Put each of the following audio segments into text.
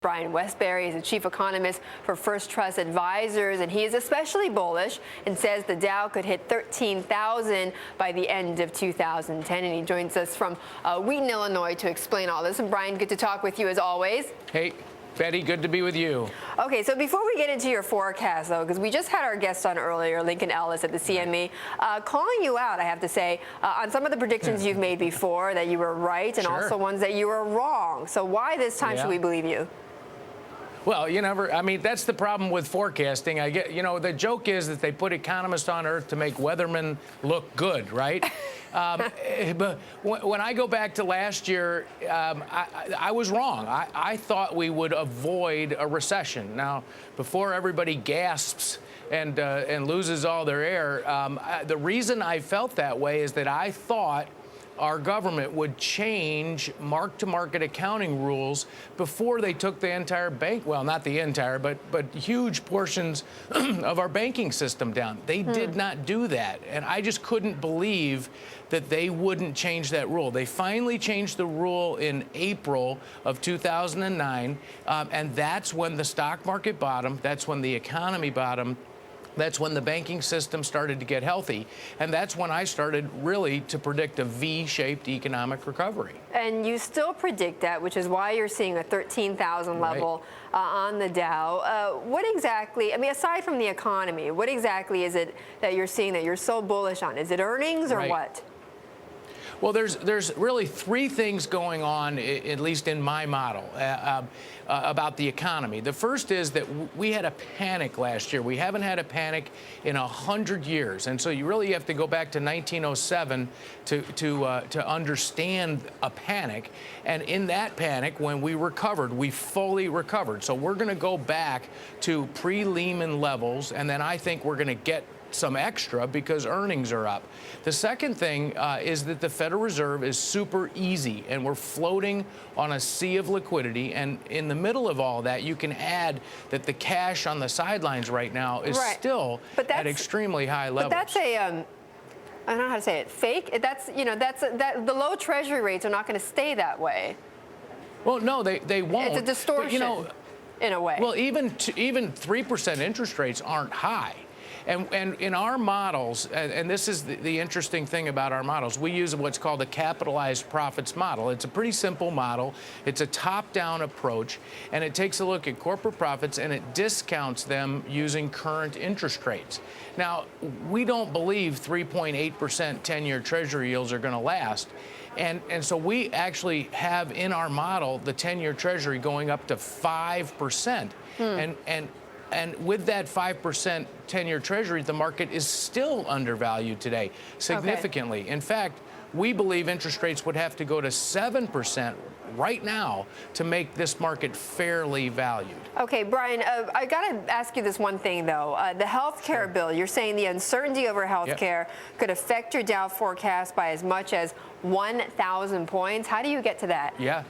Brian Wesbury is the chief economist for First Trust Advisors, and he is especially bullish and says the Dow could hit 13,000 by the end of 2010. And he joins us from Wheaton, Illinois to explain all this. And Brian, good to talk with you as always. Hey, Betty, good to be with you. Okay, so before we get into your forecast, though, because we just had our guest on earlier, Lincoln Ellis at the CME, calling you out, I have to say, on some of the predictions you've made before that you were right and also ones that you were wrong. So why this time should we believe you? Well, I mean, that's the problem with forecasting. The joke is that they put economists on earth to make weathermen look good, right? But when I go back to last year, I was wrong. I thought we would avoid a recession. Now, before everybody gasps and loses all their air, the reason I felt that way is that I thought our government would change mark-to-market accounting rules before they took the entire bank, well, not the entire, but huge portions of our banking system down. They did not do that, and I just couldn't believe that they wouldn't change that rule. They finally changed the rule in April of 2009, and that's when the stock market bottomed, that's when the economy bottomed. That's when the banking system started to get healthy. And that's when I started really to predict a V-shaped economic recovery. And you still predict that, which is why you're seeing a 13,000 level on the Dow. What exactly, I mean, aside from the economy, what exactly is it that you're seeing that you're so bullish on? Is it earnings or what? Well, there's really three things going on, at least in my model, about the economy. The first is that we had a panic last year. We haven't had a panic in 100 years, and so you really have to go back to 1907 to understand a panic. And in that panic, when we recovered, we fully recovered. So we're going to go back to pre-Lehman levels, and then I think we're going to get some extra because earnings are up. The second thing is that the Federal Reserve is super easy, and we're floating on a sea of liquidity. And in the middle of all that, you can add that the cash on the sidelines right now is still at extremely high levels. But that's a I don't know how to say it. Fake. That's the low Treasury rates are not going to stay that way. Well, no, they won't. It's a distortion, in a way. Well, even 3% interest rates aren't high. And in our models, and this is the interesting thing about our models, we use what's called a capitalized profits model. It's a pretty simple model. It's a top-down approach, and it takes a look at corporate profits, and it discounts them using current interest rates. Now, we don't believe 3.8% 10-year Treasury yields are going to last. And so we actually have in our model the 10-year Treasury going up to 5%. And with that 5% 10-year Treasury, the market is still undervalued today, significantly. In fact, we believe interest rates would have to go to 7% right now to make this market fairly valued. Okay, Brian, I got to ask you this one thing, though. The health care bill, you're saying the uncertainty over health care could affect your Dow forecast by as much as 1,000 points. How do you get to that? Yeah.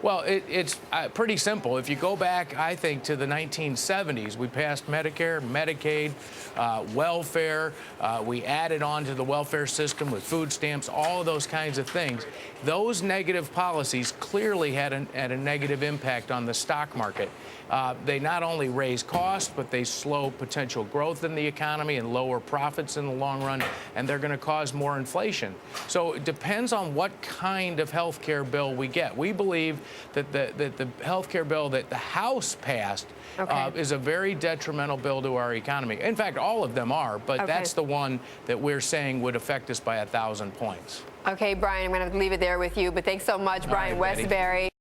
Well, it's pretty simple. If you go back, I think, to the 1970s, we passed Medicare, Medicaid, welfare. We added on to the welfare system with food stamps, all of those kinds of things. Those negative policies clearly had a negative impact on the stock market. They not only raise costs, but they slow potential growth in the economy and lower profits in the long run, and they're going to cause more inflation. So it depends on what kind of health care bill we get. We believe that the health care bill that the House passed is a very detrimental bill to our economy. In fact, all of them are, but that's the one that we're saying would affect us by 1,000 points. Okay, Brian, I'm going to leave it there with you, but thanks so much, Brian Wesbury.